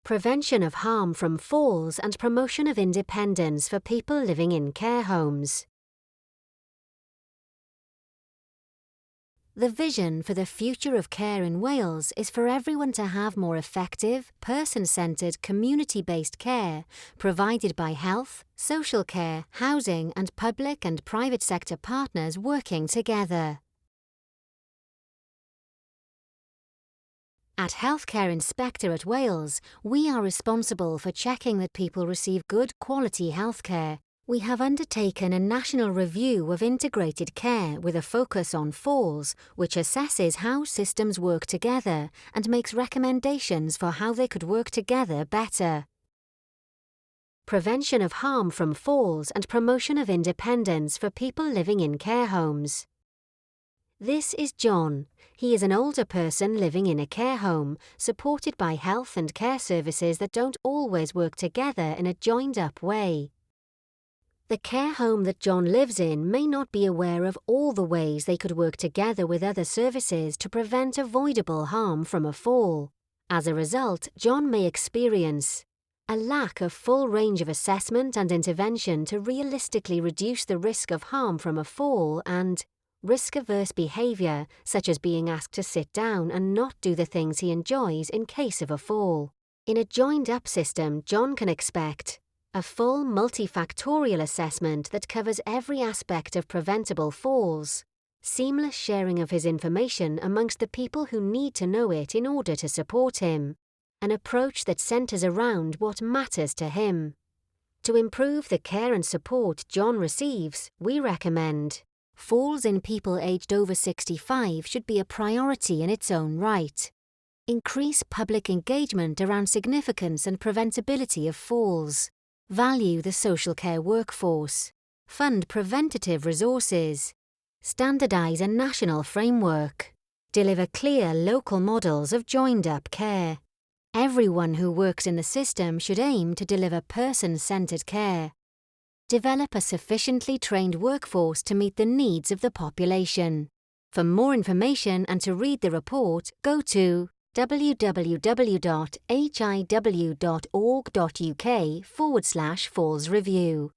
Prevention of harm from falls and promotion of independence for people living in care homes. The vision for the future of care in Wales is for everyone to have more effective, person-centred, community-based care provided by health, social care, housing and public and private sector partners working together. At Healthcare Inspectorate Wales, we are responsible for checking that people receive good quality healthcare. We have undertaken a national review of integrated care with a focus on falls, which assesses how systems work together and makes recommendations for how they could work together better. Prevention of harm from falls and promotion of independence for people living in care homes. This is John. He is an older person living in a care home, supported by health and care services that don't always work together in a joined-up way. The care home that John lives in may not be aware of all the ways they could work together with other services to prevent avoidable harm from a fall. As a result, John may experience a lack of full range of assessment and intervention to realistically reduce the risk of harm from a fall and risk-averse behaviour, such as being asked to sit down and not do the things he enjoys in case of a fall. In a joined-up system, John can expect a full multifactorial assessment that covers every aspect of preventable falls, seamless sharing of his information amongst the people who need to know it in order to support him, an approach that centres around what matters to him. To improve the care and support John receives, we recommend falls in people aged over 65 should be a priority in its own right. Increase public engagement around significance and preventability of falls. Value the social care workforce. Fund preventative resources. Standardise a national framework. Deliver clear local models of joined-up care. Everyone who works in the system should aim to deliver person-centred care. Develop a sufficiently trained workforce to meet the needs of the population. For more information and to read the report, go to www.hiw.org.uk/falls review.